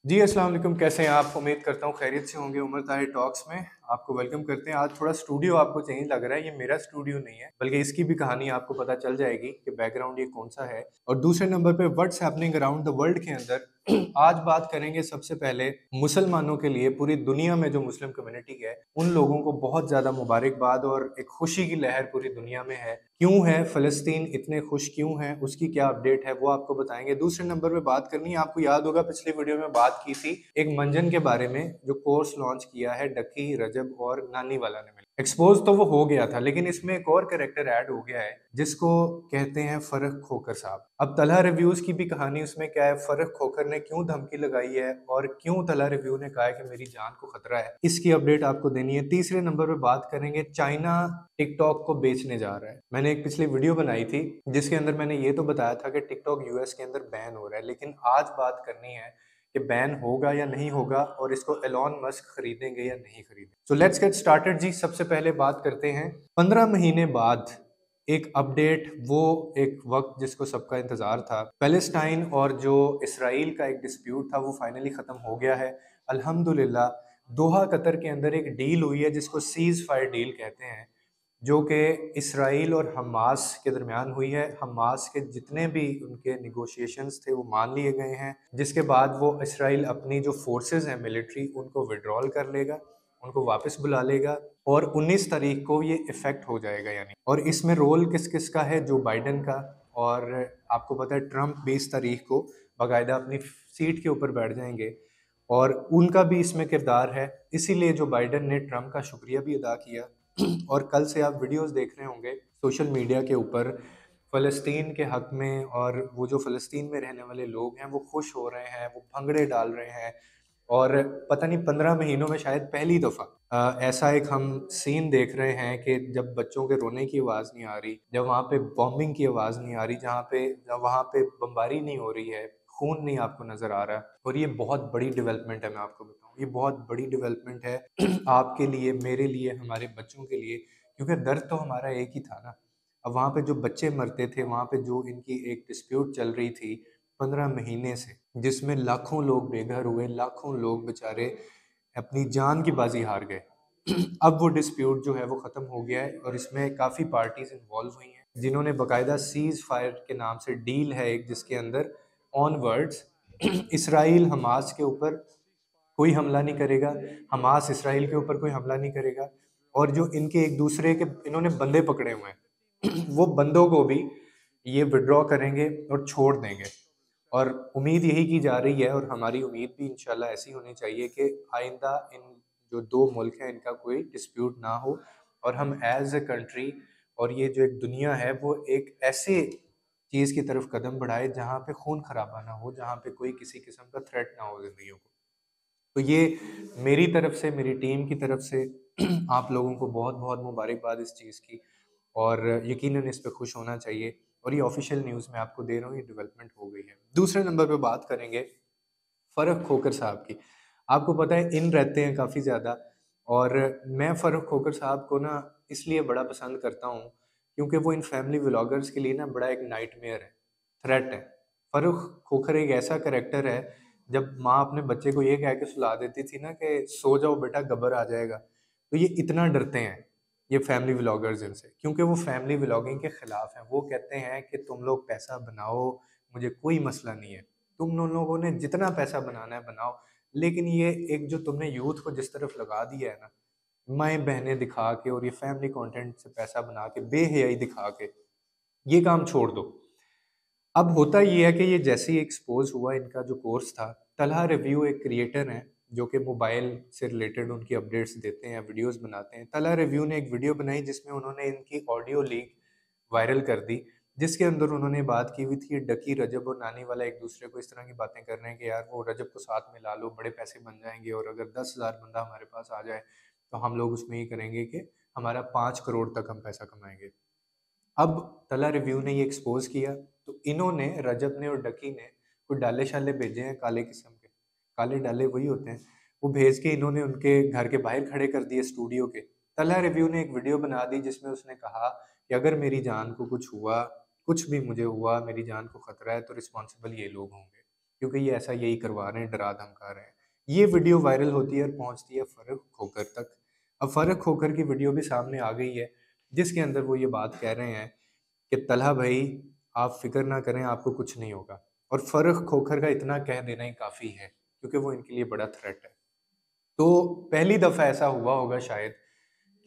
जी, अस्सलाम वालेकुम। कैसे हैं आप? उम्मीद करता हूँ खैरियत से होंगे। उमर ताहिर टॉक्स में आपको वेलकम करते हैं। आज थोड़ा स्टूडियो आपको चेंज लग रहा है, ये मेरा स्टूडियो नहीं है, बल्कि इसकी भी कहानी आपको पता चल जाएगी कि बैकग्राउंड ये कौन-सा है। और दूसरे नंबर पे what's happening around the world के अंदर आज बात करेंगे सबसे पहले मुसलमानों के लिए। पूरी दुनिया में जो मुस्लिम कम्युनिटी है, उन लोगों को बहुत ज़्यादा मुबारकबाद और एक खुशी की लहर पूरी दुनिया में है। क्यों है फ़लस्तीन इतने खुश क्यों हैं, उसकी क्या अपडेट है वो आपको बताएँगे। दूसरे नंबर पे बात करनी है, आपको याद होगा पिछली वीडियो में बात की थी एक मंजन के बारे में जो कोर्स लॉन्च किया है डक्की, रजब और नानी वाला ने मिलकर। एक्सपोज़ तो वो हो गया था, लेकिन इसमें एक और कैरेक्टर ऐड हो गया है जिसको कहते हैं फ़र्क खोकर साहब। अब तलहा रिव्यूज़ की भी कहानी उसमें क्या है, फ़र्क खोकर ने क्यों धमकी लगाई है और क्यों तलहा रिव्यू ने कहा है कि मेरी जान को खतरा है, इसकी अपडेट आपको देनी है। तीसरे नंबर पे बात करेंगे चाइना टिकटॉक को बेचने जा रहा है। मैंने एक पिछली वीडियो बनाई थी जिसके अंदर मैंने ये तो बताया था कि टिकटॉक यूएस के अंदर बैन हो रहा है, लेकिन आज बात करनी है कि बैन होगा या नहीं होगा और इसको एलॉन मस्क खरीदेंगे या नहीं खरीदेंगे। सो लेट्स गेट स्टार्टेड जी। सबसे पहले बात करते हैं 15 महीने बाद एक अपडेट, वो एक वक्त जिसको सबका इंतजार था। पैलेस्टाइन और जो इसराइल का एक डिस्प्यूट था वो फाइनली खत्म हो गया है अल्हम्दुलिल्लाह। दोहा कतर के अंदर एक डील हुई है जिसको सीज फायर डील कहते हैं, जो कि इसराइल और हमास के दरमियान हुई है। हमास के जितने भी उनके निगोशिएशंस थे वो मान लिए गए हैं, जिसके बाद वो इसराइल अपनी जो फोर्सेस हैं मिलिट्री उनको विड्रॉल कर लेगा, उनको वापस बुला लेगा और 19 तारीख को ये इफेक्ट हो जाएगा यानी। और इसमें रोल किस किस का है? जो बाइडन का। और आपको पता है ट्रंप 20 तारीख को बाकायदा अपनी सीट के ऊपर बैठ जाएंगे और उनका भी इसमें किरदार है। इसीलिए जो बाइडन ने ट्रंप का शुक्रिया भी अदा किया। और कल से आप वीडियोस देख रहे होंगे सोशल मीडिया के ऊपर फ़लस्तीन के हक में, और वो जो फ़लस्तीन में रहने वाले लोग हैं वो खुश हो रहे हैं, वो भंगड़े डाल रहे हैं। और पता नहीं 15 महीनों में शायद पहली दफ़ा ऐसा एक हम सीन देख रहे हैं कि जब बच्चों के रोने की आवाज़ नहीं आ रही, जब वहाँ पे बॉम्बिंग की आवाज़ नहीं आ रही, जब वहाँ पे बमबारी नहीं हो रही है, खून नहीं आपको नज़र आ रहा। और ये बहुत बड़ी डेवलपमेंट है, मैं आपको बताऊँ, ये बहुत बड़ी डेवलपमेंट है आपके लिए, मेरे लिए, हमारे बच्चों के लिए, क्योंकि दर्द तो हमारा एक ही था ना। अब वहाँ पे जो बच्चे मरते थे, वहाँ पे जो इनकी एक डिस्प्यूट चल रही थी 15 महीने से, जिसमें लाखों लोग बेघर हुए, लाखों लोग बेचारे अपनी जान की बाजी हार गए। अब वो डिस्प्यूट जो है वो ख़त्म हो गया है और इसमें काफ़ी पार्टीज़ इन्वॉल्व हुई हैं, जिन्होंने बाकायदा सीज़ फायर के नाम से डील है एक, जिसके अंदर ऑनवर्ड्स इसराइल हमास के ऊपर कोई हमला नहीं करेगा, हमास इसराइल के ऊपर कोई हमला नहीं करेगा। और जो इनके एक दूसरे के इन्होंने बंदे पकड़े हुए हैं वो बंदों को भी ये विड्रॉ करेंगे और छोड़ देंगे। और उम्मीद यही की जा रही है, और हमारी उम्मीद भी इंशाल्लाह ऐसी होनी चाहिए कि आइंदा इन जो दो मुल्क हैं इनका कोई डिस्प्यूट ना हो और हम एज ए कंट्री और ये जो एक दुनिया है वो एक ऐसे चीज़ की तरफ कदम बढ़ाए जहाँ पे खून खराबा ना हो, जहाँ पे कोई किसी किस्म का थ्रेट ना हो जिंदगियों को। तो ये मेरी तरफ से, मेरी टीम की तरफ से आप लोगों को बहुत बहुत मुबारकबाद इस चीज़ की। और यकीनन इस पे खुश होना चाहिए। और ये ऑफिशियल न्यूज़ मैं आपको दे रहा हूँ, ये डेवलपमेंट हो गई है। दूसरे नंबर पे बात करेंगे फ़र्रुख खोकर साहब की। आपको पता है इन रहते हैं काफ़ी ज़्यादा, और मैं फ़र्रुख खोकर साहब को ना इसलिए बड़ा पसंद करता हूँ क्योंकि वो इन फैमिली व्लॉगर्स के लिए ना बड़ा एक नाइटमेयर है, थ्रेट है। फ़र्रुख खोखर एक ऐसा कैरेक्टर है, जब माँ अपने बच्चे को ये कह के सुला देती थी ना कि सो जाओ बेटा गब्बर आ जाएगा, तो ये इतना डरते हैं ये फैमिली व्लॉगर्स इनसे, क्योंकि वो फैमिली व्लॉगिंग के खिलाफ हैं। वो कहते हैं कि तुम लोग पैसा बनाओ, मुझे कोई मसला नहीं है, तुम लोगों ने जितना पैसा बनाना है बनाओ, लेकिन ये एक जो तुमने यूथ को जिस तरफ लगा दिया है ना, माएँ बहनें दिखा के और ये फैमिली कंटेंट से पैसा बना के, बेहयाई दिखा के, ये काम छोड़ दो। अब होता ये है कि ये जैसे ही एक्सपोज हुआ इनका जो कोर्स था, तलहा रिव्यू एक क्रिएटर हैं जो कि मोबाइल से रिलेटेड उनकी अपडेट्स देते हैं, वीडियोस बनाते हैं। तलहा रिव्यू ने एक वीडियो बनाई जिसमें उन्होंने इनकी ऑडियो लीक वायरल कर दी, जिसके अंदर उन्होंने बात की हुई थी डकी, रजब और नानी वाला एक दूसरे को इस तरह की बातें कर रहे हैं कि यार वो रजब को साथ में ला लो, बड़े पैसे बन जाएंगे, और अगर 10,000 बंदा हमारे पास आ जाए तो हम लोग उसमें ये करेंगे कि हमारा 5 करोड़ तक हम पैसा कमाएंगे। अब तला रिव्यू ने ये एक्सपोज किया, तो इन्होंने, रजब ने और डकी ने, कुछ डाले शाले भेजे हैं काले किस्म के, काले डाले वही होते हैं, वो भेज के इन्होंने उनके घर के बाहर खड़े कर दिए स्टूडियो के। तला रिव्यू ने एक वीडियो बना दी जिसमें उसने कहा कि अगर मेरी जान को कुछ हुआ, कुछ भी मुझे हुआ, मेरी जान को खतरा है, तो रिस्पॉन्सिबल ये लोग होंगे। क्योंकि ये ऐसा यही करवा रहे हैं, डरा धमका रहे हैं। ये वीडियो वायरल होती है और पहुंचती है फर्रुख खोखर तक। अब फर्रुख खोखर की वीडियो भी सामने आ गई है, जिसके अंदर वो ये बात कह रहे हैं कि तलहा भाई आप फिक्र ना करें, आपको कुछ नहीं होगा। और फर्रुख खोखर का इतना कह देना ही काफ़ी है, क्योंकि वो इनके लिए बड़ा थ्रेट है। तो पहली दफ़ा ऐसा हुआ होगा शायद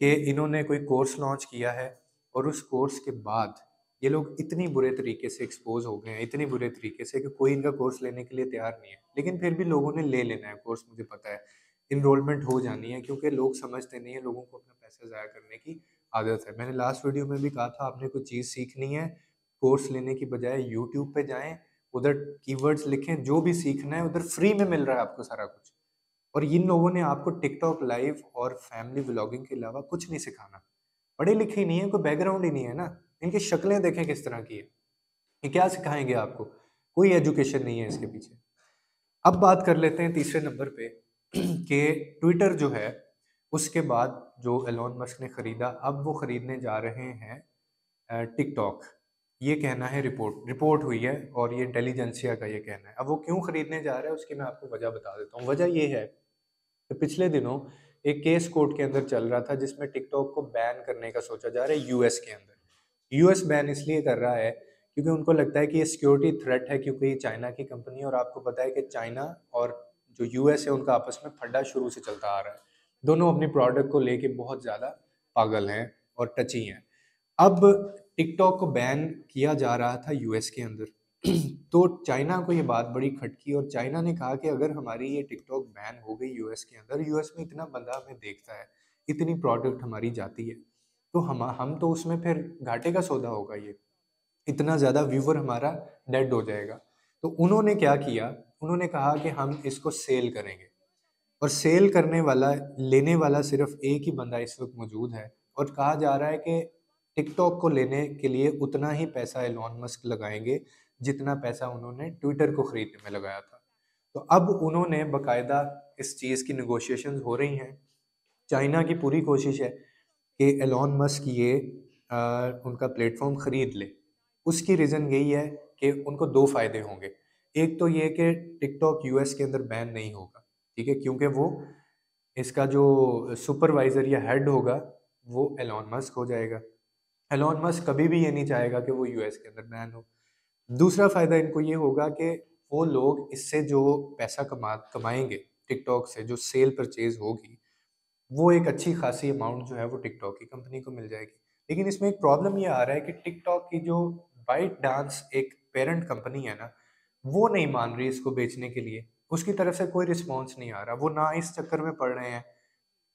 कि इन्होंने कोई कोर्स लॉन्च किया है और उस कोर्स के बाद ये लोग इतनी बुरे तरीके से एक्सपोज हो गए हैं, इतनी बुरे तरीके से कि कोई इनका कोर्स लेने के लिए तैयार नहीं है। लेकिन फिर भी लोगों ने ले लेना है कोर्स, मुझे पता है इनरोलमेंट हो जानी है, क्योंकि लोग समझते नहीं है, लोगों को अपना पैसा ज़ाया करने की आदत है। मैंने लास्ट वीडियो में भी कहा था, आपने कोई चीज़ सीखनी है कोर्स लेने की बजाय यूट्यूब पे जाएं, उधर कीवर्ड्स लिखें, जो भी सीखना है उधर फ्री में मिल रहा है आपको सारा कुछ। और इन लोगों ने आपको टिकटॉक लाइव और फैमिली व्लॉगिंग के अलावा कुछ नहीं सिखाना। पढ़े लिखे ही नहीं है, कोई बैकग्राउंड ही नहीं है ना। इनकी शक्लें देखें किस तरह की है, ये क्या सिखाएंगे आपको? कोई एजुकेशन नहीं है इसके पीछे। अब बात कर लेते हैं तीसरे नंबर पे कि ट्विटर जो है उसके बाद जो एलोन मस्क ने खरीदा, अब वो खरीदने जा रहे हैं टिकटॉक। ये कहना है, रिपोर्ट रिपोर्ट हुई है और ये इंटेलिजेंसिया का ये कहना है। अब वो क्यों खरीदने जा रहा है उसकी मैं आपको वजह बता देता हूँ। वजह ये है कि पिछले दिनों एक केस कोर्ट के अंदर चल रहा था जिसमें टिकटॉक को बैन करने का सोचा जा रहा है यूएस के अंदर। यूएस बैन इसलिए कर रहा है क्योंकि उनको लगता है कि ये सिक्योरिटी थ्रेट है, क्योंकि ये चाइना की कंपनी है और आपको पता है कि चाइना और जो यूएस है उनका आपस में फड्डा शुरू से चलता आ रहा है। दोनों अपनी प्रोडक्ट को लेके बहुत ज़्यादा पागल हैं और टची हैं। अब टिकटॉक को बैन किया जा रहा था यूएस के अंदर तो चाइना को ये बात बड़ी खटकी और चाइना ने कहा कि अगर हमारी ये टिकटॉक बैन हो गई यूएस के अंदर, यूएस में इतना बंदा हमें देखता है, इतनी प्रोडक्ट हमारी जाती है, तो हम तो उसमें फिर घाटे का सौदा होगा, ये इतना ज़्यादा व्यूवर हमारा डेड हो जाएगा। तो उन्होंने क्या किया, उन्होंने कहा कि हम इसको सेल करेंगे। और सेल करने वाला, लेने वाला सिर्फ एक ही बंदा इस वक्त मौजूद है और कहा जा रहा है कि टिकटॉक को लेने के लिए उतना ही पैसा एलॉन मस्क लगाएंगे जितना पैसा उन्होंने ट्विटर को खरीदने में लगाया था। तो अब उन्होंने बकायदा इस चीज़ की निगोशिएशंस हो रही हैं। चाइना की पूरी कोशिश है कि एलॉन मस्क ये उनका प्लेटफॉर्म खरीद ले। उसकी रीज़न यही है कि उनको दो फ़ायदे होंगे। एक तो ये कि टिकटॉक यूएस के अंदर बैन नहीं होगा, ठीक है, क्योंकि वो इसका जो सुपरवाइज़र या हेड होगा वो एलॉन मस्क हो जाएगा। एलॉन मस्क कभी भी ये नहीं चाहेगा कि वो यूएस के अंदर बैन हो। दूसरा फ़ायदा इनको ये होगा कि वो लोग इससे जो पैसा कमाएंगे टिकटॉक से, जो सेल परचेज होगी, वो एक अच्छी खासी अमाउंट जो है वो टिकटॉक की कंपनी को मिल जाएगी। लेकिन इसमें एक प्रॉब्लम ये आ रहा है कि टिकटॉक की जो बाइट डांस एक पेरेंट कंपनी है ना, वो नहीं मान रही इसको बेचने के लिए। उसकी तरफ से कोई रिस्पॉन्स नहीं आ रहा। वो ना इस चक्कर में पड़ रहे हैं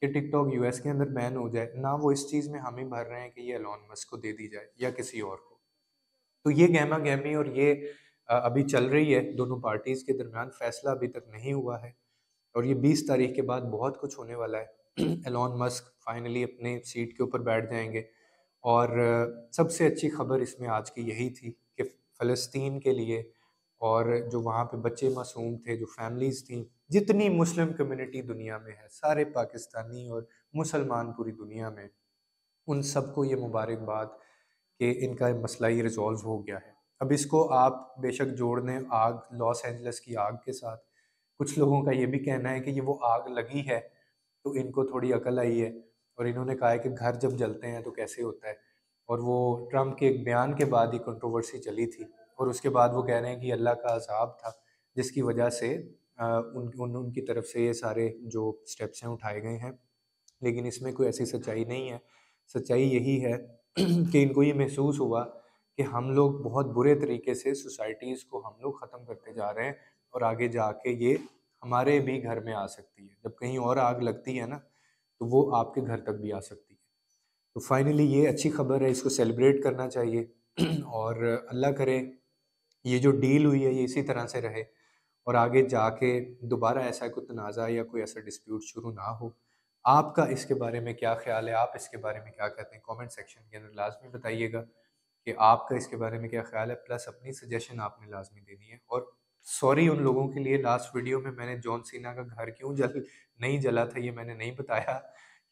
कि टिकटॉक यूएस के अंदर बैन हो जाए, ना वो इस चीज़ में हामी भर रहे हैं कि ये एलॉन मस्क को दे दी जाए या किसी और को। तो ये गहमा गहमी और ये अभी चल रही है दोनों पार्टीज के दरमियान। फैसला अभी तक नहीं हुआ है और ये 20 तारीख के बाद बहुत कुछ होने वाला है। एलॉन मस्क फाइनली अपने सीट के ऊपर बैठ जाएंगे और सबसे अच्छी खबर इसमें आज की यही थी कि फ़लस्तीन के लिए और जो वहाँ पे बच्चे मासूम थे, जो फैमिलीज़ थी, जितनी मुस्लिम कम्युनिटी दुनिया में है, सारे पाकिस्तानी और मुसलमान पूरी दुनिया में, उन सबको ये मुबारकबाद कि इनका मसला ही रिज़ॉल्व हो गया है। अब इसको आप बेशक जोड़ दें आग, लॉस एंजल्स की आग के साथ। कुछ लोगों का ये भी कहना है कि ये वो आग लगी है तो इनको थोड़ी अकल आई है और इन्होंने कहा है कि घर जब जलते हैं तो कैसे होता है। और वो ट्रम्प के एक बयान के बाद ही कंट्रोवर्सी चली थी और उसके बाद वो कह रहे हैं कि अल्लाह का अज़ाब था जिसकी वजह से उनकी तरफ से ये सारे जो स्टेप्स हैं उठाए गए हैं। लेकिन इसमें कोई ऐसी सच्चाई नहीं है। सच्चाई यही है कि इनको ये महसूस हुआ कि हम लोग बहुत बुरे तरीके से सोसाइटीज़ को हम लोग ख़त्म करते जा रहे हैं और आगे जाके ये हमारे भी घर में आ सकती है। जब कहीं और आग लगती है ना, तो वो आपके घर तक भी आ सकती है। तो फाइनली ये अच्छी खबर है, इसको सेलिब्रेट करना चाहिए और अल्लाह करे ये जो डील हुई है ये इसी तरह से रहे और आगे जाके दोबारा ऐसा कोई तनाज़ा या कोई ऐसा डिस्प्यूट शुरू ना हो। आपका इसके बारे में क्या ख़्याल है? आप इसके बारे में क्या कहते हैं? कमेंट सेक्शन के अंदर लाज़मी बताइएगा कि आपका इसके बारे में क्या ख़्याल है, प्लस अपनी सजेशन आपने लाज़मी देनी है। और सॉरी उन लोगों के लिए, लास्ट वीडियो में मैंने जॉन सीना का घर क्यों नहीं जला था ये मैंने नहीं बताया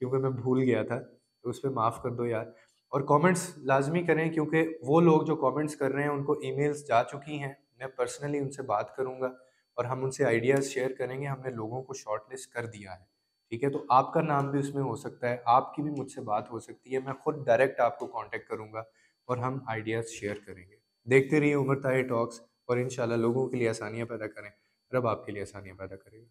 क्योंकि मैं भूल गया था, तो उस पे माफ़ कर दो यार। और कमेंट्स लाज़मी करें क्योंकि वो लोग जो कमेंट्स कर रहे हैं उनको ईमेल्स जा चुकी हैं, मैं पर्सनली उनसे बात करूँगा और हम उनसे आइडियाज़ शेयर करेंगे। हमने लोगों को शॉर्ट लिस्ट कर दिया है, ठीक है? तो आपका नाम भी उसमें हो सकता है, आपकी भी मुझसे बात हो सकती है, मैं खुद डायरेक्ट आपको कॉन्टैक्ट करूँगा और हम आइडियाज़ शेयर करेंगे। देखते रहिए उमर ताहिर टॉक्स और इंशाल्लाह लोगों के लिए आसानियाँ पैदा करें, रब आपके लिए आसानियाँ पैदा करेगा।